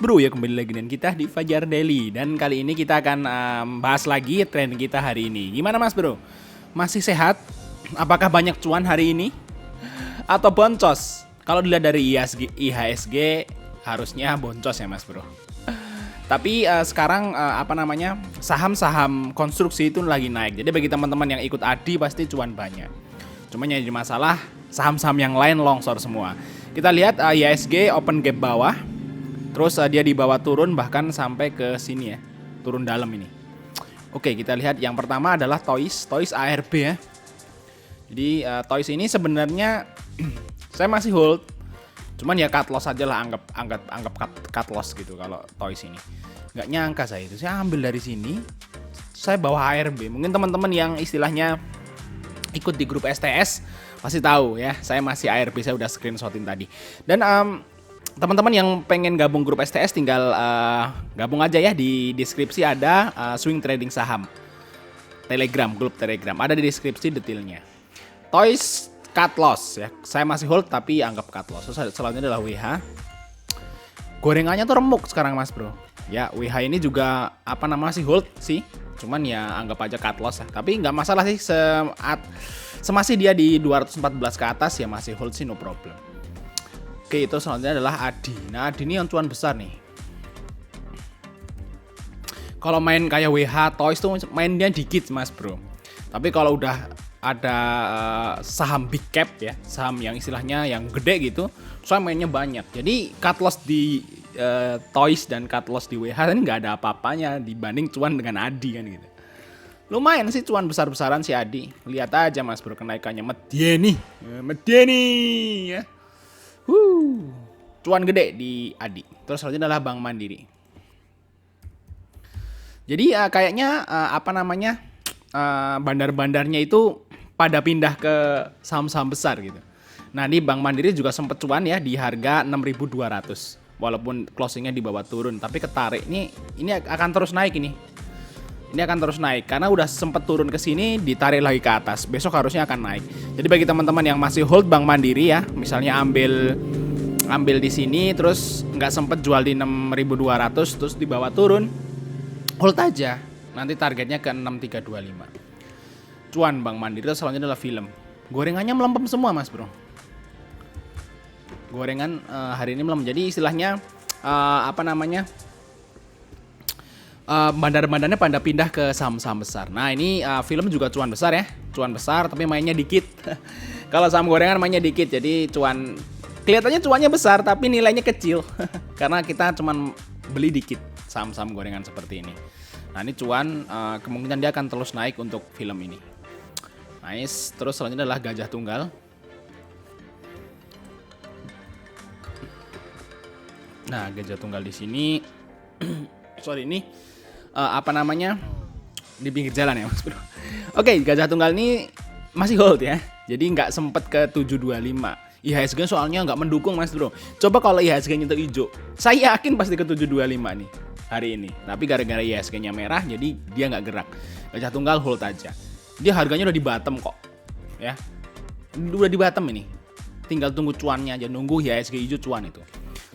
Bro ya, kembali lagi dengan kita di Fajar Daily. Dan kali ini kita akan bahas lagi tren kita hari ini. Gimana Mas Bro? Masih sehat? Apakah banyak cuan hari ini? Atau boncos? Kalau dilihat dari IHSG harusnya boncos ya Mas Bro. Tapi sekarang saham-saham konstruksi itu lagi naik. Jadi bagi teman-teman yang ikut ADI pasti cuan banyak. Cuma yang jadi masalah saham-saham yang lain longsor semua. Kita lihat IHSG open gap bawah. Terus dia di bawah turun bahkan sampai ke sini ya. Turun dalam ini. Oke, kita lihat yang pertama adalah Toys ARB ya. Jadi Toys ini sebenarnya saya masih hold. Cuman ya cut loss aja lah, anggap cut loss gitu kalau Toys ini. Nggak nyangka saya itu. Saya ambil dari sini. Saya bawa ARB. Mungkin teman-teman yang istilahnya ikut di grup STS pasti tahu ya. Saya masih ARB, saya udah screenshotin tadi. Dan teman-teman yang pengen gabung grup STS tinggal gabung aja ya, di deskripsi ada swing trading saham Telegram, grup Telegram. Ada di deskripsi detailnya. Toys cut loss ya. Saya masih hold tapi anggap cut loss. Terus selanjutnya adalah WH. Gorengannya tuh remuk sekarang Mas Bro. Ya, WH ini juga masih hold sih. Cuman ya anggap aja cut loss ya. Tapi nggak masalah sih, semasih dia di 214 ke atas ya masih hold sih, no problem. Oke, itu selanjutnya adalah ADI. Nah, ADI ini yang cuan besar nih. Kalau main kayak WH, Toys tuh mainnya dikit Mas Bro. Tapi kalau udah ada saham big cap ya, saham yang istilahnya yang gede gitu, saya mainnya banyak. Jadi cut loss di Toys dan cut loss di WH ini nggak ada apa-apanya dibanding cuan dengan ADI kan gitu. Lumayan sih cuan besar-besaran si ADI. Lihat aja Mas Bro kenaikannya Medieni ya. Cuan gede di ADI. Terus selanjutnya adalah Bank Mandiri. Jadi kayaknya bandar-bandarnya itu pada pindah ke saham-saham besar gitu. Nah, di Bank Mandiri juga sempat cuan ya di harga 6.200. Walaupun closingnya di bawah turun, tapi ketarik ini akan terus naik ini. Ini akan terus naik karena udah sempat turun ke sini, ditarik lagi ke atas. Besok harusnya akan naik. Jadi bagi teman-teman yang masih hold Bank Mandiri ya, misalnya ambil di sini terus nggak sempet jual di 6.200 terus di bawah turun, hold aja. Nanti targetnya ke 6.325. Cuan Bank Mandiri. Terus selanjutnya adalah film. Gorengannya melempem semua Mas Bro. Gorengan hari ini melempem. Jadi istilahnya bandar-bandarnya pada pindah ke saham-saham besar. Nah ini film juga cuan besar ya. Cuan besar tapi mainnya dikit. Kalau saham gorengan mainnya dikit. Jadi kelihatannya cuannya besar tapi nilainya kecil. Karena kita cuman beli dikit saham-saham gorengan seperti ini. Nah ini cuan kemungkinan dia akan terus naik untuk film ini. Nice. Terus selanjutnya adalah Gajah Tunggal. Nah Gajah Tunggal di sini sorry ini di pinggir jalan ya Mas Bro. Oke, Gajah Tunggal ini masih hold ya. Jadi nggak sempet ke 725. IHSG soalnya nggak mendukung Mas Bro. Coba kalau IHSG-nya itu hijau, saya yakin pasti ke 725 nih hari ini. Tapi gara-gara IHSG-nya merah jadi dia nggak gerak. Gajah Tunggal hold aja. Dia harganya udah di bottom kok. Ya. Udah di bottom ini. Tinggal tunggu cuannya aja, nunggu IHSG hijau cuan itu.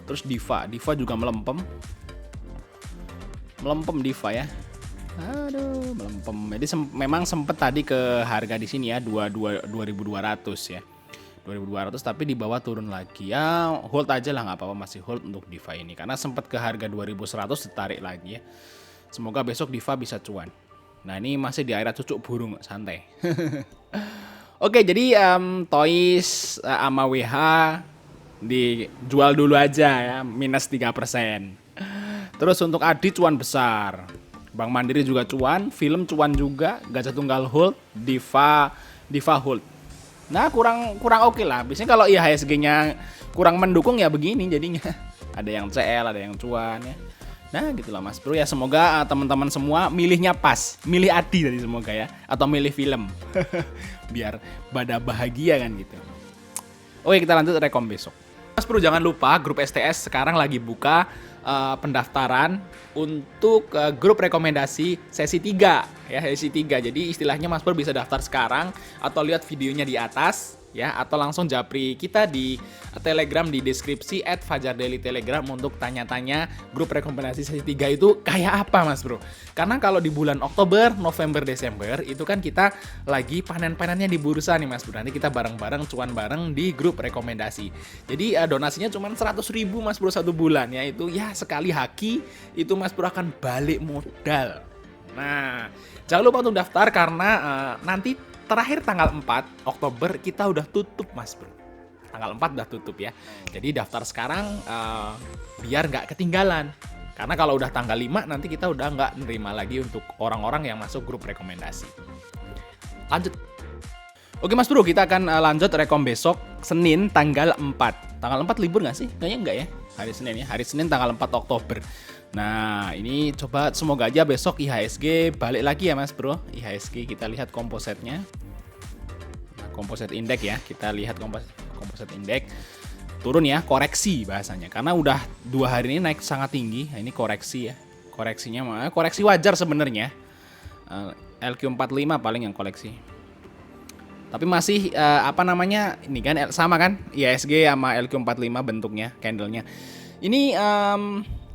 Terus Diva juga melempem Diva ya. Aduh, melempem. Jadi memang sempet tadi ke harga di sini ya 2.200 ya. 2.200 tapi di bawah turun lagi. Ya, hold aja lah, nggak apa-apa, masih hold untuk Diva ini karena sempet ke harga 2.100 ditarik lagi ya. Semoga besok Diva bisa cuan. Nah, ini masih di area cucuk burung, santai. Oke, jadi Toys sama WH dijual dulu aja ya, minus 3%. Terus untuk ADI cuan besar. Bank Mandiri juga cuan, film cuan juga, Gajah Tunggal hold, Diva hold. Nah, kurang oke lah. Biasanya kalau IHSG-nya kurang mendukung ya begini jadinya. Ada yang CL, ada yang cuan ya. Nah, gitulah Mas Bro ya. Semoga teman-teman semua milihnya pas. Milih ADI tadi semoga ya, atau milih film. Biar pada bahagia kan gitu. Oke, kita lanjut rekom besok. Mas Bro, jangan lupa grup STS sekarang lagi buka pendaftaran untuk grup rekomendasi sesi 3 ya, sesi 3. Jadi istilahnya Mas Bro bisa daftar sekarang atau lihat videonya di atas ya, atau langsung japri kita di Telegram di deskripsi @fajardaily_telegram untuk tanya-tanya grup rekomendasi sesi 3 itu kayak apa Mas Bro. Karena kalau di bulan Oktober, November, Desember itu kan kita lagi panen-panennya di bursa nih Mas Bro. Nanti kita bareng-bareng cuan bareng di grup rekomendasi. Jadi donasinya cuma 100.000 Mas Bro 1 bulan ya. Itu ya sekali haki itu Mas Bro akan balik modal. Nah, jangan lupa untuk daftar karena nanti terakhir tanggal 4 Oktober kita udah tutup Mas Bro. Tanggal 4 udah tutup ya. Jadi daftar sekarang biar nggak ketinggalan. Karena kalau udah tanggal 5 nanti kita udah nggak nerima lagi untuk orang-orang yang masuk grup rekomendasi. Lanjut. Oke Mas Bro, kita akan lanjut rekom besok Senin tanggal 4. Tanggal 4 libur nggak sih? Kayaknya enggak ya. Hari Senin ya. Hari Senin tanggal 4 Oktober. Nah, ini coba semoga aja besok IHSG balik lagi ya Mas Bro. IHSG kita lihat kompositnya. Nah, komposit indeks ya. Kita lihat komposit indeks. Turun ya, koreksi bahasanya. Karena udah 2 hari ini naik sangat tinggi. Nah, ini koreksi ya. Koreksinya koreksi wajar sebenarnya. LQ45 paling yang koleksi. Tapi masih ini kan sama kan IHSG sama LQ45 bentuknya, candlenya. Ini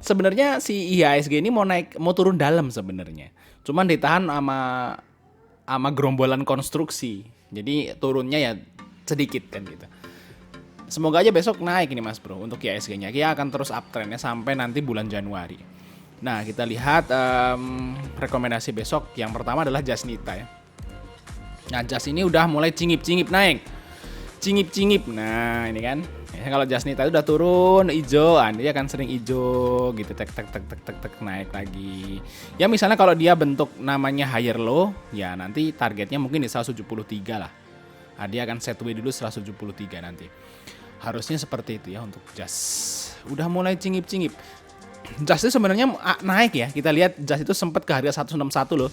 sebenarnya si IHSG ini mau turun dalam sebenarnya. Cuman ditahan sama gerombolan konstruksi. Jadi turunnya ya sedikit kan gitu. Semoga aja besok naik ini Mas Bro untuk IHSG-nya. Dia akan terus uptrendnya sampai nanti bulan Januari. Nah, kita lihat rekomendasi besok. Yang pertama adalah Jasnita ya. Nah, Jas ini udah mulai cingip-cingip naik. Cingip-cingip. Nah, ini kan. Ya, kalau Jasnita itu udah turun hijau, dia akan sering hijau gitu, tek naik lagi. Ya misalnya kalau dia bentuk namanya higher low, ya nanti targetnya mungkin di 173 lah. Nah, dia akan set way dulu 173 nanti. Harusnya seperti itu ya untuk Jas. Udah mulai cingip-cingip. Jas itu sebenarnya naik ya. Kita lihat Jas itu sempat ke harga 161 loh.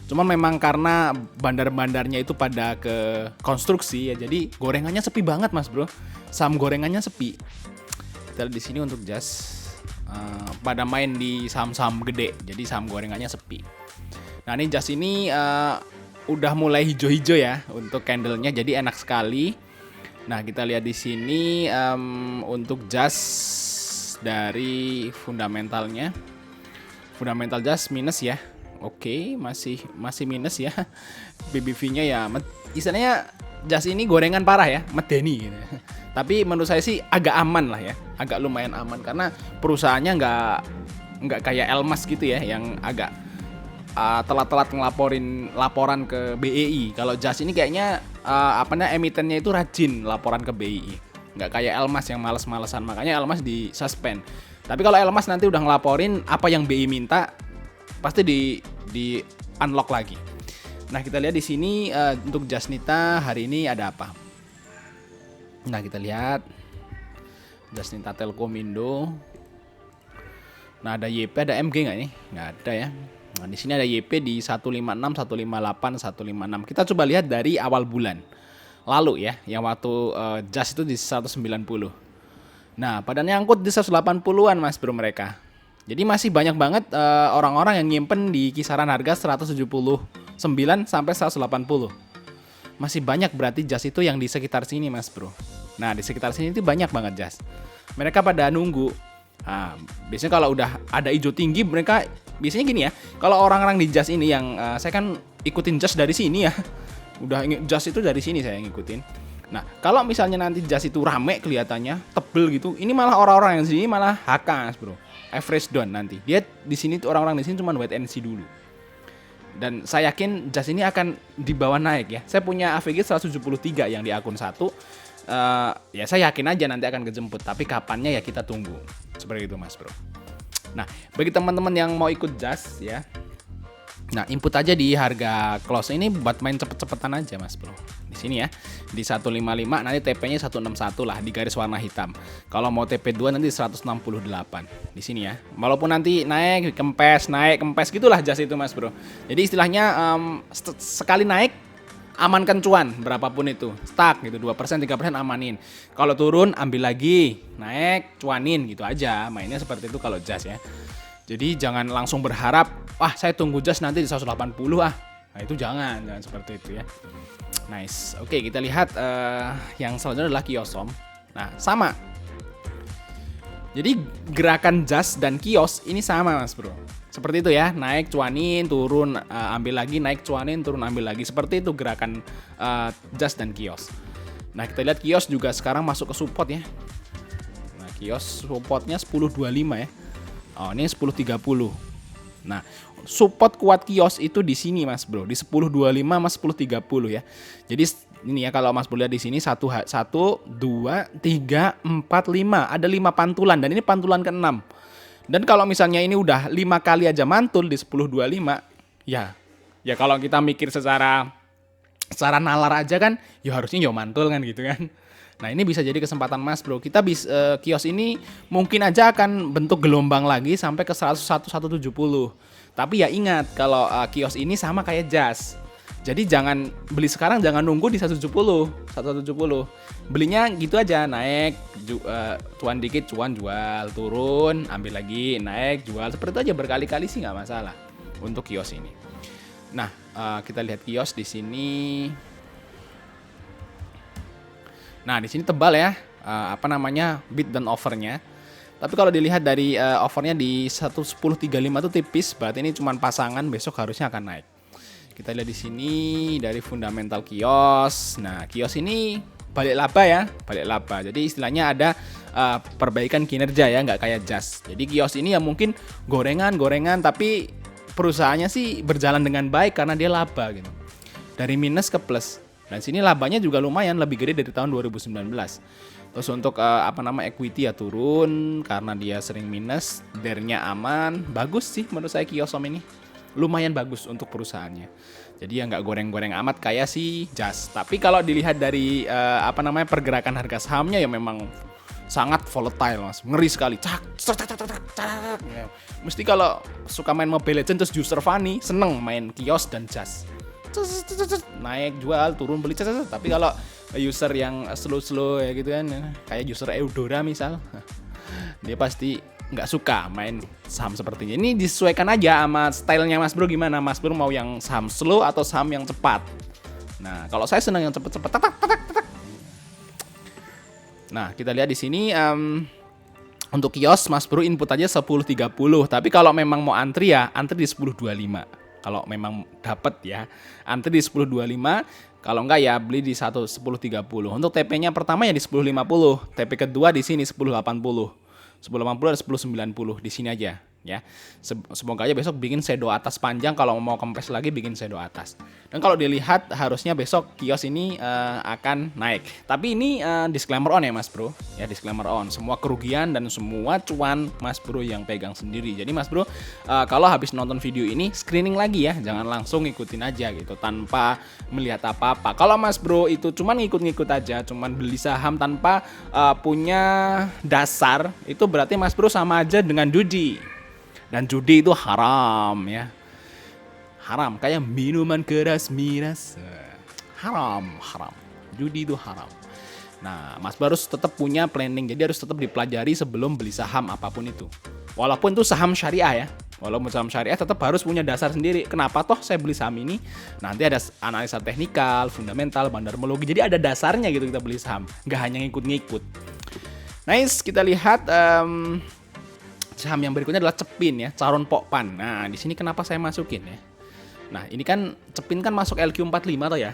Cuman memang karena bandar-bandarnya itu pada ke konstruksi ya, jadi gorengannya sepi banget Mas Bro. Saham gorengannya sepi. Kita lihat di sini untuk Jas pada main di saham-saham gede, jadi saham gorengannya sepi. Nah, ini Jas ini udah mulai hijau-hijau ya untuk candlenya, jadi enak sekali. Nah, kita lihat di sini untuk Jas dari fundamentalnya. Fundamental Jas minus ya. Oke, masih minus ya. BBV-nya ya istilahnya Jas ini gorengan parah ya, medeni gitu. Tapi menurut saya sih agak aman lah ya. Agak lumayan aman karena perusahaannya nggak kayak Elmas gitu ya yang agak telat-telat ngelaporin laporan ke BEI. Kalau Jas ini kayaknya emitennya itu rajin laporan ke BEI. Nggak kayak Elmas yang males-malesan, makanya Elmas di suspend. Tapi kalau Elmas nanti udah ngelaporin apa yang BEI minta, pasti di unlock lagi. Nah, kita lihat di sini untuk Jasnita hari ini ada apa? Nah, kita lihat Jasnita Telkomindo. Nah, ada YP, ada MG nggak nih? Nggak ada ya. Nah, di sini ada YP di 156, 158, 156. Kita coba lihat dari awal bulan lalu ya, yang waktu Jas itu di 190. Nah, pada nyangkut di 180-an Mas Bro mereka. Jadi masih banyak banget orang-orang yang nyimpen di kisaran harga 179 sampai 180. Masih banyak berarti Jas itu yang di sekitar sini Mas Bro. Nah, di sekitar sini itu banyak banget Jas. Mereka pada nunggu. Nah, biasanya kalau udah ada hijau tinggi mereka biasanya gini ya. Kalau orang-orang di Jas ini yang saya kan ikutin Jas dari sini ya. Udah Jas itu dari sini saya ngikutin. Nah, kalau misalnya nanti Jas itu rame kelihatannya, tebel gitu, ini malah orang-orang yang sini malah HK Mas Bro. Average down nanti. Dia di sini tuh orang-orang di sini cuma wait and see dulu. Dan saya yakin Jas ini akan dibawa naik ya. Saya punya AVG 173 yang di akun 1. Ya saya yakin aja nanti akan kejemput, tapi kapannya ya kita tunggu. Seperti itu Mas Bro. Nah, bagi teman-teman yang mau ikut Jas ya. Nah, input aja di harga close ini buat main cepet-cepetan aja Mas Bro. Di sini ya, di 155 nanti TP-nya 161 lah di garis warna hitam. Kalau mau TP2 nanti 168 di sini ya. Walaupun nanti naik kempes gitulah Jas itu Mas Bro. Jadi istilahnya sekali naik amankan cuan berapapun itu. Stuck gitu 2%, 3% amanin. Kalau turun ambil lagi, naik cuanin gitu aja. Mainnya seperti itu kalau Jas ya. Jadi jangan langsung berharap, wah saya tunggu jas nanti di 180 ah. Nah itu jangan seperti itu ya. Nice. Oke, kita lihat yang selanjutnya adalah Kiosom. Nah, sama. Jadi gerakan jas dan kios ini sama Mas Bro. Seperti itu ya, naik cuanin, turun ambil lagi, naik cuanin, turun ambil lagi. Seperti itu gerakan jas dan kios. Nah, kita lihat kios juga sekarang masuk ke support ya. Nah, kios supportnya 10.25 ya. Oh, ini 10.30. Nah, support kuat kios itu di sini Mas Bro, di 10.25 sama 10.30 ya. Jadi ini ya, kalau Mas Bro lihat di sini 1 2 3 4 5, ada 5 pantulan dan ini pantulan ke-6. Dan kalau misalnya ini udah 5 kali aja mantul di 10.25, ya kalau kita mikir secara nalar aja kan, ya harusnya mantul kan gitu kan. Nah, ini bisa jadi kesempatan Mas Bro. Kita bisa kios ini mungkin aja akan bentuk gelombang lagi sampai ke 170. Tapi ya ingat, kalau kios ini sama kayak jas. Jadi jangan beli sekarang, jangan nunggu di 170. Belinya gitu aja, naik cuan dikit, cuan jual, turun, ambil lagi, naik, jual. Seperti itu aja berkali-kali sih nggak masalah untuk kios ini. Nah, kita lihat kios di sini. Nah, di sini tebal ya, bid dan offernya. Tapi kalau dilihat dari offernya di 110.35 itu tipis, berarti ini cuma pasangan, besok harusnya akan naik. Kita lihat di sini dari fundamental kios. Nah, kios ini balik laba ya, balik laba. Jadi istilahnya ada perbaikan kinerja ya, nggak kayak jas. Jadi kios ini ya mungkin gorengan, tapi perusahaannya sih berjalan dengan baik karena dia laba gitu. Dari minus ke plus. Dan sini labanya juga lumayan, lebih gede dari tahun 2019. Terus untuk equity ya turun karena dia sering minus, DER-nya aman. Bagus sih menurut saya Kiosom ini. Lumayan bagus untuk perusahaannya. Jadi ya nggak goreng-goreng amat kayak si jas. Tapi kalau dilihat dari pergerakan harga sahamnya ya memang sangat volatile Mas. Ngeri sekali. Cak. Ya. Mesti kalau suka main Mobile Legends terus user funny, seneng main kios dan jas. Naik jual turun beli tapi kalau user yang slow ya gitu kan, kayak user Eudora misal, dia pasti nggak suka main saham sepertinya. Ini disesuaikan aja sama stylenya Mas Bro, gimana Mas Bro mau yang saham slow atau saham yang cepat. Nah, kalau saya senang yang cepet-cepet. Nah, kita lihat di sini untuk kios Mas Bro input aja 10.30, tapi kalau memang mau antri ya antri di 10.25. Kalau memang dapat ya, antri di 10.25. Kalau enggak ya beli di 10.30. Untuk TP-nya pertama ya di 10.50. TP kedua di sini 10.80. 10.80 ada 10.90 di sini aja ya. Semoga aja besok bikin shadow atas panjang, kalau mau kempes lagi bikin shadow atas. Dan kalau dilihat harusnya besok kios ini akan naik. Tapi ini disclaimer on ya Mas Bro. Ya disclaimer on. Semua kerugian dan semua cuan Mas Bro yang pegang sendiri. Jadi Mas Bro kalau habis nonton video ini screening lagi ya. Jangan langsung ngikutin aja gitu tanpa melihat apa-apa. Kalau Mas Bro itu cuman ngikut-ngikut aja, cuman beli saham tanpa punya dasar, itu berarti Mas Bro sama aja dengan judi. Dan judi itu haram ya. Haram, kayak minuman keras miras. Haram. Judi itu haram. Nah, Mas Bro harus tetap punya planning. Jadi harus tetap dipelajari sebelum beli saham apapun itu. Walaupun itu saham syariah ya. Walaupun saham syariah tetap harus punya dasar sendiri. Kenapa toh saya beli saham ini? Nanti ada analisa teknikal, fundamental, bandarmologi. Jadi ada dasarnya gitu kita beli saham. Nggak hanya ngikut-ngikut. Nice, kita lihat saham yang berikutnya adalah Cepin ya, Caron Pokpan. Nah, di sini kenapa saya masukin ya? Nah, ini kan Cepin kan masuk LQ45 toh ya.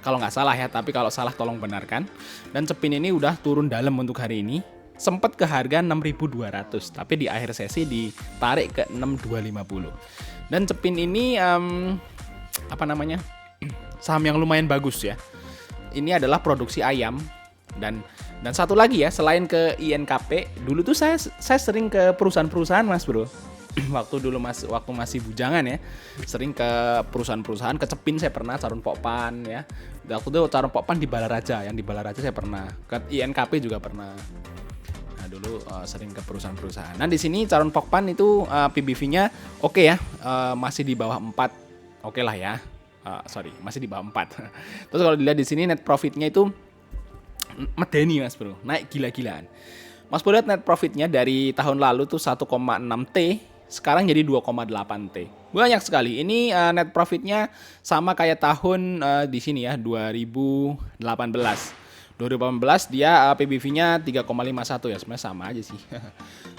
Kalau nggak salah ya, tapi kalau salah tolong benarkan. Dan Cepin ini udah turun dalam untuk hari ini. Sempat ke harga 6.200, tapi di akhir sesi ditarik ke 6.250. Dan Cepin ini saham yang lumayan bagus ya. Ini adalah produksi ayam. Dan satu lagi ya, selain ke INKP, dulu tuh saya sering ke perusahaan-perusahaan Mas Bro. waktu masih bujangan ya, sering ke perusahaan-perusahaan. Ke Cepin saya pernah, Caron Pokpan ya. Waktu itu Caron Pokpan di Balaraja, yang di Balaraja saya pernah. Ke INKP juga pernah. Nah, dulu sering ke perusahaan-perusahaan. Nah, di sini Caron Pokpan itu PBV-nya oke ya, masih di bawah 4. Oke lah ya. Masih di bawah 4. Terus kalau dilihat di sini net profitnya itu medeni Mas Bro, naik gila-gilaan. Mas Bro lihat net profitnya dari tahun lalu tuh 1,6 T, sekarang jadi 2,8 T. Banyak sekali. Ini net profitnya sama kayak tahun di sini ya, 2018. 2018 dia PBV-nya 3,51 ya, sebenarnya sama aja sih.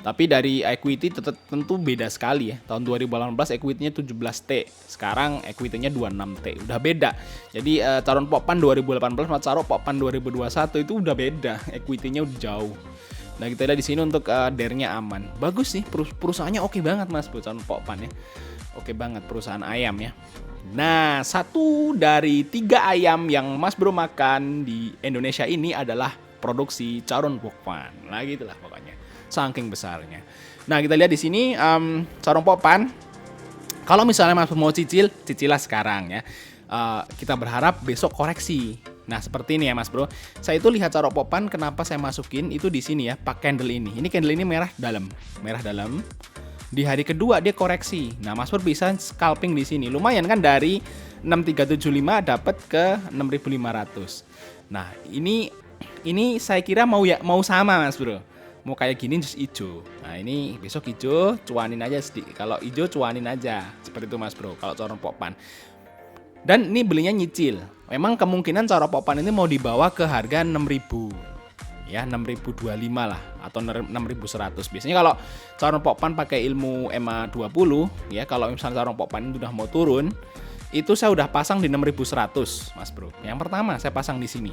Tapi dari equity tentu beda sekali ya. Tahun 2018 equity-nya 17T, sekarang equity-nya 26T. Udah beda. Jadi Caron Pokpan 2018 sama Caron Pokpan 2021 itu udah beda, equity-nya udah jauh. Nah, kita lihat di sini untuk DER-nya aman. Bagus sih, perusahaannya oke banget Mas Bro, Caron Pokpan ya. Oke banget perusahaan ayam ya. Nah, 1 dari 3 ayam yang Mas Bro makan di Indonesia ini adalah produksi Caron Pokpan. Nah, gitulah pokoknya. Saking besarnya. Nah, kita lihat di sini Caron Pokpan. Kalau misalnya Mas Bro mau cicilah sekarang ya. Kita berharap besok koreksi. Nah, seperti ini ya Mas Bro. Saya itu lihat Caron Pokpan, kenapa saya masukin itu di sini ya, pakai candle ini. Ini candle ini merah dalam. Di hari kedua dia koreksi. Nah, Mas Pur bisa scalping di sini. Lumayan kan, dari 6375 dapat ke 6500. Nah, ini saya kira mau sama Mas Bro. Mau kayak gini terus hijau. Nah, ini besok hijau, cuanin aja sedikit. Kalau hijau cuanin aja. Seperti itu Mas Bro kalau Caron Pokpan. Dan ini belinya nyicil. Memang kemungkinan Caron Pokpan ini mau dibawa ke harga 6000. Ya, 6025 lah atau 6100. Biasanya kalau Caron Pokpan pakai ilmu EMA 20 ya, kalau misalnya Caron Pokpan ini udah mau turun, itu saya udah pasang di 6100 Mas Bro. Yang pertama saya pasang di sini.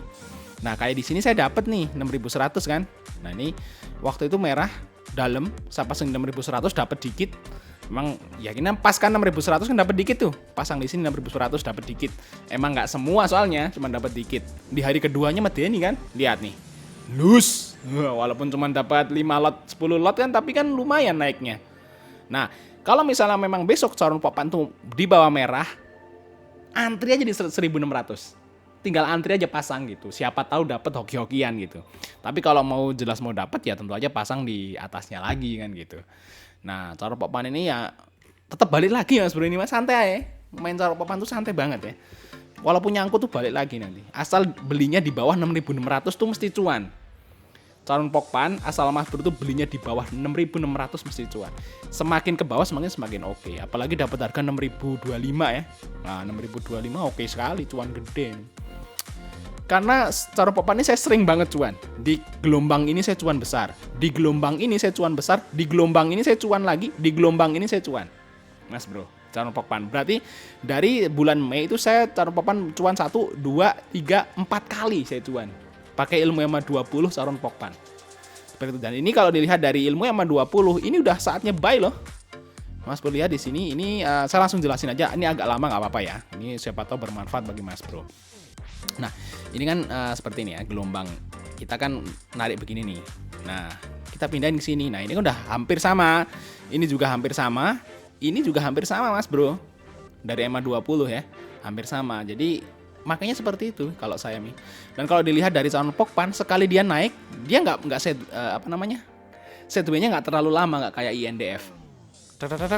Nah, kayak di sini saya dapat nih 6100 kan. Nah, ini waktu itu merah dalam, saya pasang di 6100 dapat dikit. Emang yakinnya pas kan 6100 kan dapat dikit tuh. Pasang di sini 6100 dapat dikit. Emang nggak semua soalnya, cuma dapat dikit. Di hari keduanya medeni kan. Lihat nih. Lus, walaupun cuma dapat 5 lot, 10 lot kan, tapi kan lumayan naiknya. Nah, kalau misalnya memang besok Caron Pokpan tuh di bawah merah, antri aja di 1600. Tinggal antri aja pasang gitu. Siapa tahu dapat hoki-hokian gitu. Tapi kalau mau jelas mau dapat ya tentu aja pasang di atasnya lagi kan gitu. Nah, Caron Pokpan ini ya tetap balik lagi Mas Bro, ini Mas, santai ya. Main Caron Pokpan tuh santai banget ya. Walaupun nyangkut tuh balik lagi nanti. Asal belinya di bawah 6600 tuh mesti cuan. Caron Pokpan asal Mas Bro tuh belinya di bawah 6600 mesti cuan. Semakin ke bawah semakin oke. Apalagi dapat harga 6025 ya. Nah, 6025 oke sekali, cuan gede. Karena Caron Pokpan ini saya sering banget cuan. Di gelombang ini saya cuan besar. Di gelombang ini saya cuan besar. Di gelombang ini saya cuan lagi. Di gelombang ini saya cuan. Mas Bro, Caron Pokpan. Berarti dari bulan Mei itu saya Caron Pokpan cuan 1, 2, 3, 4 kali saya cuan. Pakai ilmu EMA 20 Caron Pokpan. Seperti itu. Dan ini kalau dilihat dari ilmu EMA 20, ini udah saatnya buy loh. Mas Bro lihat di sini, ini saya langsung jelasin aja. Ini agak lama nggak apa-apa ya. Ini siapa tahu bermanfaat bagi Mas Bro. Nah, ini kan seperti ini ya, gelombang. Kita kan narik begini nih. Nah, kita pindahin ke sini. Nah, ini kan udah hampir sama. Ini juga hampir sama. Ini juga hampir sama Mas Bro. Dari EMA 20 ya, hampir sama. Jadi makanya seperti itu kalau saya nih. Dan kalau dilihat dari Caron Pokpan, sekali dia naik, dia nggak setway-nya nggak terlalu lama, nggak kayak INDF.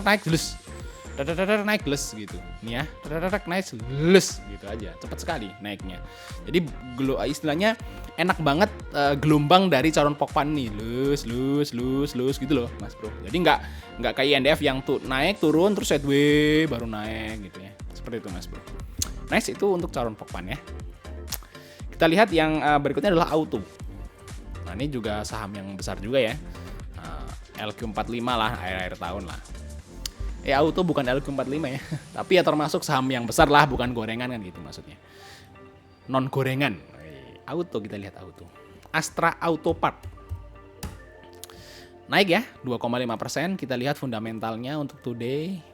Naik terus, naik les gitu. Nih ya, naik les gitu aja, cepat sekali naiknya. Jadi istilahnya enak banget gelombang dari Caron Pokpan nih, lus gitu loh Mas Bro. Jadi nggak kayak INDF yang tuh naik turun terus setway baru naik gitu ya. Seperti itu Mas Bro. Nice, itu untuk Caron Pokpan ya. Kita lihat yang berikutnya adalah Auto. Nah, ini juga saham yang besar juga ya. LQ45 lah, akhir-akhir tahun lah. Auto bukan LQ45 ya. Tapi ya termasuk saham yang besar lah, bukan gorengan kan gitu maksudnya. Non gorengan. Auto, kita lihat Auto. Astra Auto Part. Naik ya, 2,5%. Kita lihat fundamentalnya untuk today.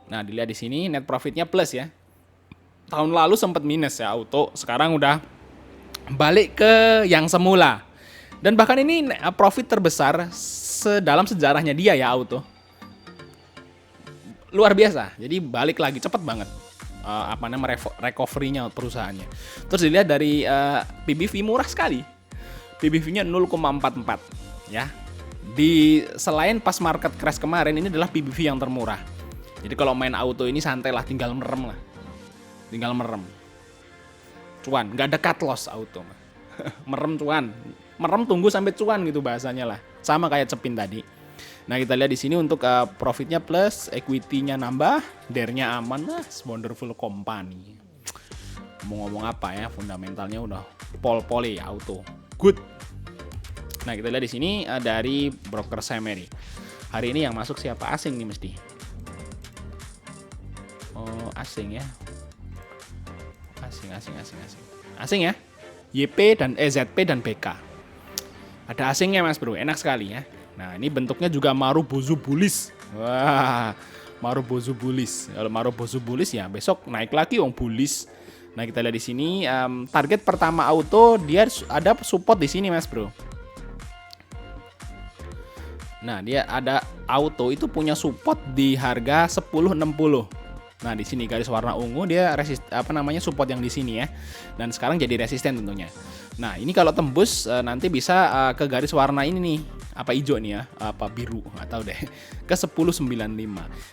Nah, dilihat di sini net profitnya plus ya. Tahun lalu sempat minus ya Auto, sekarang udah balik ke yang semula. Dan bahkan ini profit terbesar dalam sejarahnya dia ya Auto. Luar biasa. Jadi balik lagi cepet banget. Recovery-nya perusahaannya. Terus dilihat dari PBV murah sekali. PBV-nya 0,44 ya. Selain pas market crash kemarin, ini adalah PBV yang termurah. Jadi kalau main Auto ini santai lah, tinggal merem lah. Tinggal merem. Cuan, nggak ada cut loss Auto. Merem cuan. merem tunggu sampai cuan gitu bahasanya lah. Sama kayak Cepin tadi. Nah, kita lihat di sini untuk profitnya plus, equity-nya nambah, DER-nya aman lah, wonderful company. Mau ngomong apa ya, fundamentalnya udah pol-pole auto. Good. Nah, kita lihat di sini dari broker Semery. Hari ini yang masuk siapa? Asing nih mesti. Oh, asing ya. Asing ya. YP dan ZP dan BK. Ada asingnya Mas Bro, enak sekali ya. Nah, ini bentuknya juga Marubozu Bullish. Wah, Marubozu Bullish. Kalau Marubozu Bullish ya besok naik lagi bullish. Nah, kita lihat di sini target pertama auto dia ada support di sini Mas Bro. Nah, dia ada auto itu punya support di harga 10.60. Nah, di sini garis warna ungu dia support yang di sini ya. Dan sekarang jadi resisten tentunya. Nah, ini kalau tembus nanti bisa ke garis warna ini nih. Apa hijau nih ya, apa biru, nggak tahu deh. Ke 10.95.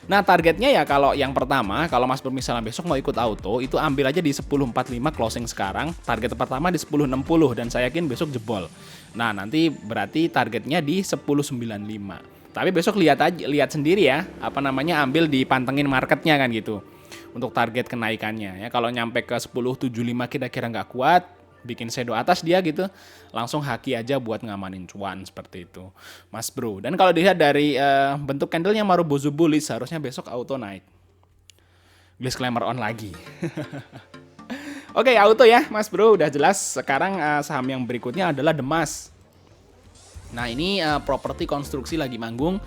Nah, targetnya ya kalau yang pertama, kalau Mas Bro misalnya besok mau ikut auto, itu ambil aja di 10.45 closing sekarang. Target pertama di 10.60 dan saya yakin besok jebol. Nah, nanti berarti targetnya di 10.95. Tapi besok lihat sendiri ya, ambil dipantengin marketnya kan gitu. Untuk target kenaikannya ya, kalau nyampe ke 10.75 kira-kira nggak kuat, bikin shadow atas dia gitu, langsung haki aja buat ngamanin cuan seperti itu, Mas Bro. Dan kalau dilihat dari bentuk candlenya Marubozu Bullish, seharusnya besok auto naik. Disclaimer on lagi. Oke, auto ya, Mas Bro, udah jelas. Sekarang saham yang berikutnya adalah Demas. Nah, ini properti konstruksi lagi manggung.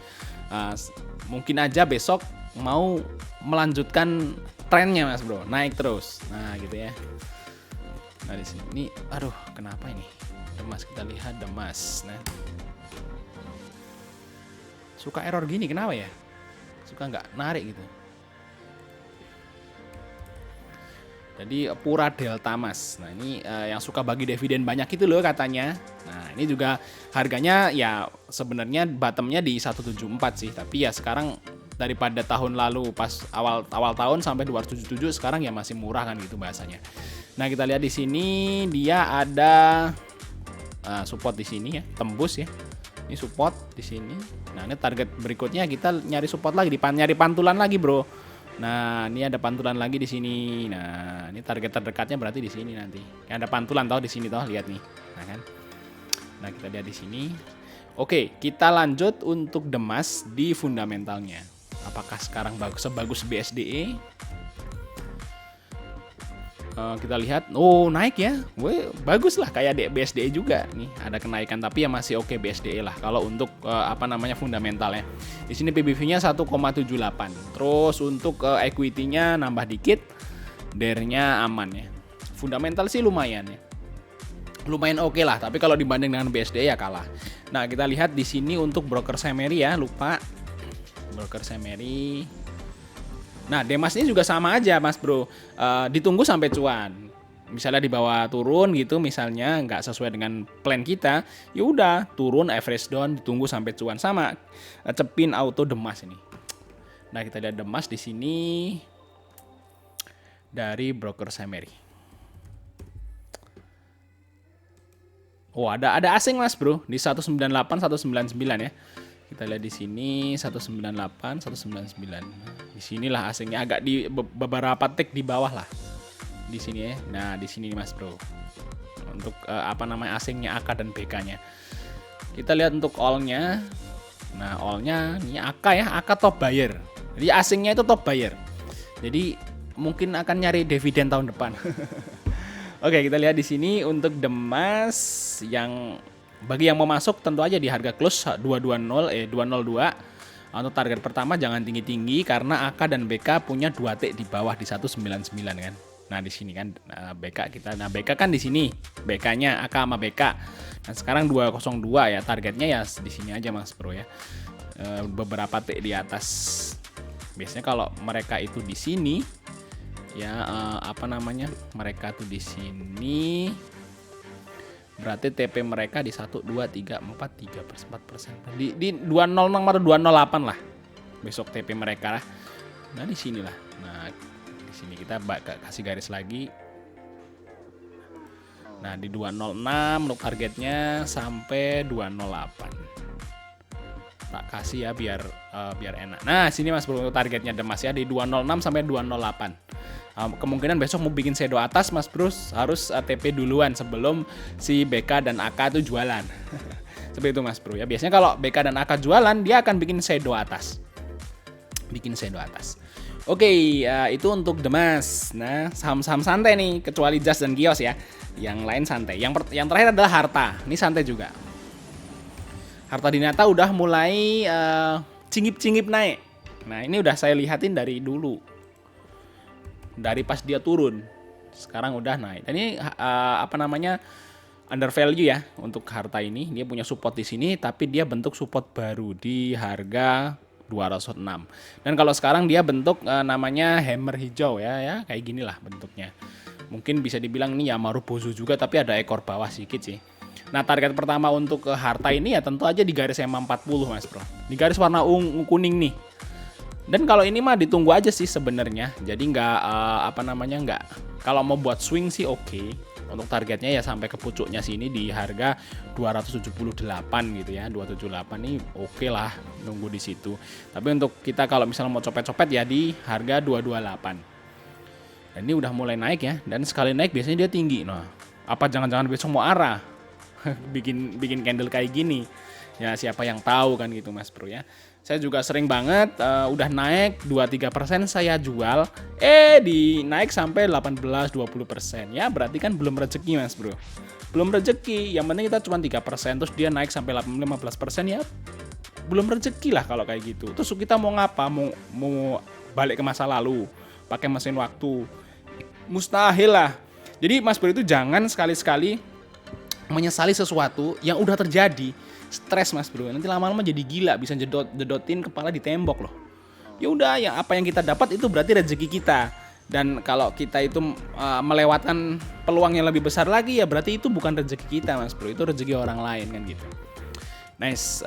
Mungkin aja besok mau melanjutkan trennya Mas Bro, naik terus. Nah, gitu ya. Nah, di sini aduh, kenapa ini? Demas, kita lihat Demas. Nah. Suka error gini kenapa ya? Suka nggak narik gitu. Jadi Pura Delta Mas. Nah, ini yang suka bagi dividen banyak itu loh katanya. Nah, ini juga harganya ya sebenarnya bottomnya di 174 sih, tapi ya sekarang daripada tahun lalu pas awal tahun sampai 277, sekarang ya masih murah kan gitu bahasanya. Nah, kita lihat di sini dia ada support di sini ya, tembus ya. Ini support di sini. Nah, ini target berikutnya kita nyari support lagi, nyari pantulan lagi, Bro. Nah, ini ada pantulan lagi di sini. Nah, ini target terdekatnya berarti di sini nanti. Ada pantulan toh di sini toh, lihat nih. Nah, kan. Nah, kita lihat di sini. Oke, kita lanjut untuk Demas di fundamentalnya. Apakah sekarang sebagus BSDE? Kita lihat, naik ya, bagus lah kayak BSDE juga nih, ada kenaikan tapi ya masih oke BSDE lah kalau untuk fundamental ya. Di sini PBV-nya 1,78. Terus untuk equity-nya nambah dikit, DER-nya aman ya. Fundamental sih lumayan ya. Lumayan oke lah, tapi kalau dibanding dengan BSDE ya kalah. Nah, kita lihat di sini untuk broker Semery ya, lupa. Broker Semery. Nah, Demas ini juga sama aja Mas Bro, ditunggu sampai cuan. Misalnya di bawah turun gitu, misalnya nggak sesuai dengan plan kita, ya udah turun average down, ditunggu sampai cuan. Sama Cepin auto Demas ini. Nah, kita lihat Demas di sini dari broker Semery. Oh, ada asing Mas Bro di 198 199 ya. Kita lihat di sini 198 199. Di sinilah asingnya agak di beberapa tick di bawah lah. Di sini ya. Nah, di sini Mas Bro. Untuk asingnya AK dan BK-nya. Kita lihat untuk all-nya. Nah, all-nya ini AK ya, AK top buyer. Jadi asingnya itu top buyer. Jadi mungkin akan nyari dividen tahun depan. Oke, kita lihat di sini untuk Demas yang bagi yang mau masuk tentu aja di harga close 202. Untuk target pertama jangan tinggi-tinggi karena AK dan BK punya 2 tick di bawah di 199 kan. Nah, di sini kan BK kita. Nah, BK kan di sini. BK-nya AK sama BK. Nah, sekarang 202 ya. Targetnya ya di sini aja Mas Bro ya. Beberapa tick di atas. Biasanya kalau mereka itu di sini ya mereka tuh di sini berarti TP mereka di 1 2 3 4 3/4%. Di 206 atau 208 lah. Besok TP mereka lah. Nah, di sinilah. Nah, di sini kita kasih garis lagi. Nah, di 206 untuk targetnya sampai 208. Tak kasih ya biar enak. Nah, sini Mas Bro targetnya Demas ya di 206 sampai 208. Kemungkinan besok mau bikin shadow atas Mas Bro harus TP duluan sebelum si BK dan AK itu jualan. Seperti itu Mas Bro ya. Biasanya kalau BK dan AK jualan dia akan bikin shadow atas. Oke, itu untuk Demas. Nah, saham-saham santai nih kecuali Jas dan Kios ya. Yang lain santai. Yang terakhir adalah Harta. Ini santai juga. Harta Dinata udah mulai cingip-cingip naik. Nah, ini udah saya lihatin dari dulu. Dari pas dia turun. Sekarang udah naik. Dan ini under value ya untuk Harta ini. Dia punya support di sini tapi dia bentuk support baru di harga 206. Dan kalau sekarang dia bentuk namanya hammer hijau ya kayak gini lah bentuknya. Mungkin bisa dibilang ini ya Marubozu juga tapi ada ekor bawah sedikit sih. Nah, target pertama untuk Harta ini ya tentu aja di garis EMA 40 Mas Bro. Di garis warna kuning nih. Dan kalau ini mah ditunggu aja sih sebenarnya. Jadi nggak kalau mau buat swing sih oke. Untuk targetnya ya sampai ke pucuknya sini di harga 278 gitu ya. 278 nih oke lah nunggu di situ. Tapi untuk kita kalau misalnya mau copet-copet ya di harga 228. Dan ini udah mulai naik ya. Dan sekali naik biasanya dia tinggi. Nah, apa jangan-jangan besok mau arah bikin candle kayak gini? Ya siapa yang tahu kan gitu Mas Bro ya. Saya juga sering banget udah naik 2-3% saya jual, naik sampai 18-20%. Ya berarti kan belum rezeki Mas Bro. Belum rezeki, yang penting kita cuma 3%, terus dia naik sampai 15% ya belum rezeki lah kalau kayak gitu. Terus kita mau ngapa? Mau balik ke masa lalu, pakai mesin waktu. Mustahil lah. Jadi Mas Bro itu jangan sekali-sekali menyesali sesuatu yang udah terjadi. Stres Mas Bro, nanti lama-lama jadi gila, bisa jedotin kepala di tembok loh. Ya udah, apa yang kita dapat itu berarti rezeki kita. Dan kalau kita itu melewatkan peluang yang lebih besar lagi ya berarti itu bukan rezeki kita Mas Bro, itu rezeki orang lain kan gitu. Nice,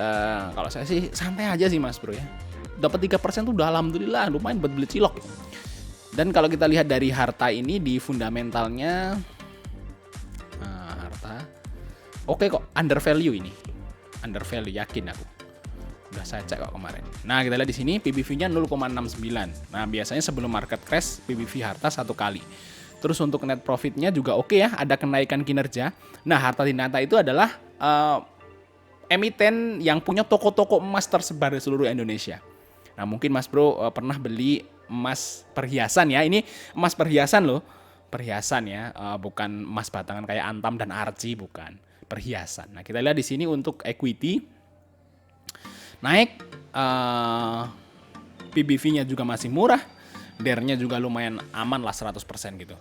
kalau saya sih santai aja sih Mas Bro ya. Dapat 3% tuh udah alhamdulillah, lumayan buat beli cilok. Dan kalau kita lihat dari Harta ini di fundamentalnya, Harta, oke kok, under value ini. Under value yakin aku. Udah saya cek kok kemarin. Nah, kita lihat di sini PBV-nya 0,69. Nah, biasanya sebelum market crash PBV Harta 1 kali. Terus untuk net profit-nya juga oke ya, ada kenaikan kinerja. Nah, Harta Dinata itu adalah emiten yang punya toko-toko emas tersebar di seluruh Indonesia. Nah, mungkin Mas Bro pernah beli emas perhiasan ya. Ini emas perhiasan loh. Perhiasan ya, bukan emas batangan kayak Antam dan Archie, bukan. Perhiasan. Nah, kita lihat di sini untuk equity naik, PBV-nya juga masih murah, DER-nya juga lumayan aman lah 100% gitu.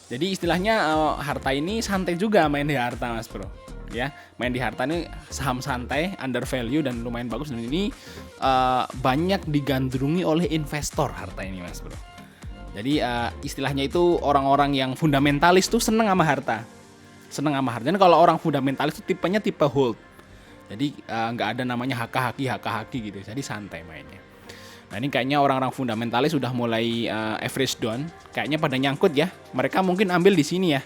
Jadi istilahnya Harta ini santai juga main di Harta Mas Bro. Ya, main di Harta ini saham santai, under value dan lumayan bagus, dan ini banyak digandrungi oleh investor Harta ini Mas Bro. Jadi istilahnya itu orang-orang yang fundamentalis tuh seneng sama Harta. Dan kalau orang fundamentalis itu tipenya tipe hold. Jadi nggak ada namanya haki gitu. Jadi santai mainnya. Nah, ini kayaknya orang-orang fundamentalis sudah mulai average down. Kayaknya pada nyangkut ya. Mereka mungkin ambil di sini ya.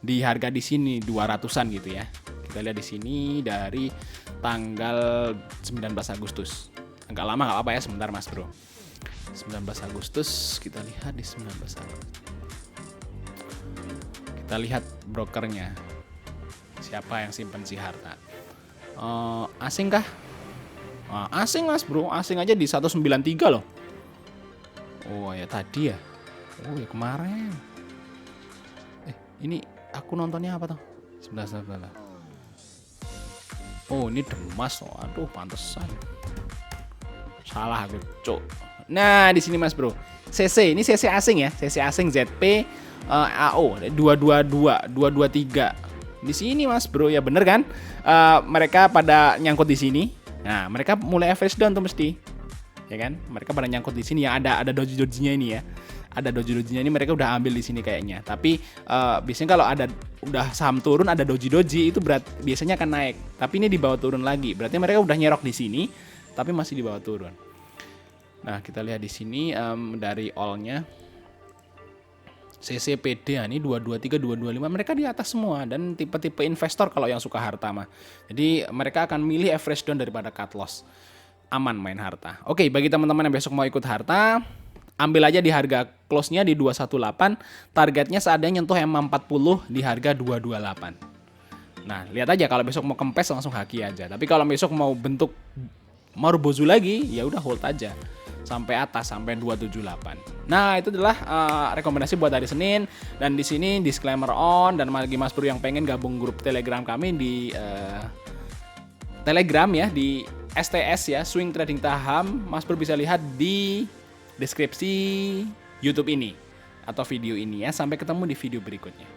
Di harga di sini 200-an gitu ya. Kita lihat di sini dari tanggal 19 Agustus. Agak lama nggak apa-apa ya, sebentar Mas Bro. 19 Agustus, kita lihat di 19 Agustus. Kita lihat brokernya. Siapa yang simpen si Harta? Asing kah? Asing Mas Bro, asing aja di 193 loh. Oh ya tadi ya. Oh ya kemarin. Ini aku nontonnya apa tuh? Sebelah. Oh ini Demas loh. Aduh pantesan. Salah aku, cuk. Nah, di sini Mas Bro. CC, ini CC asing ya. CC asing ZP AO 223. Di sini Mas Bro, ya bener kan? Mereka pada nyangkut di sini. Nah, mereka mulai average down tuh mesti. Ya kan? Mereka pada nyangkut di sini yang ada doji-dojinya ini ya. Ada doji-dojinya ini mereka udah ambil di sini kayaknya. Tapi biasanya kalau ada udah saham turun ada doji-doji itu biasanya akan naik. Tapi ini di bawah turun lagi. Berarti mereka udah nyerok di sini tapi masih di bawah turun. Nah, kita lihat di sini dari all-nya. CCPD ini 223, 225 mereka di atas semua, dan tipe-tipe investor kalau yang suka harta mah. Jadi mereka akan milih average down daripada cut loss. Aman main harta. Oke, bagi teman-teman yang besok mau ikut harta, ambil aja di harga close-nya di 218, targetnya seadanya nyentuh M40 di harga 228. Nah, lihat aja kalau besok mau kempes langsung haki aja. Tapi kalau besok mau bentuk Marubozu lagi, ya udah hold aja sampai atas sampai 278. Nah, itu adalah rekomendasi buat hari Senin, dan di sini disclaimer on, dan bagi Mas Bro yang pengen gabung grup Telegram kami di Telegram ya, di STS ya, Swing Trading Saham, Mas Bro bisa lihat di deskripsi YouTube ini atau video ini ya. Sampai ketemu di video berikutnya.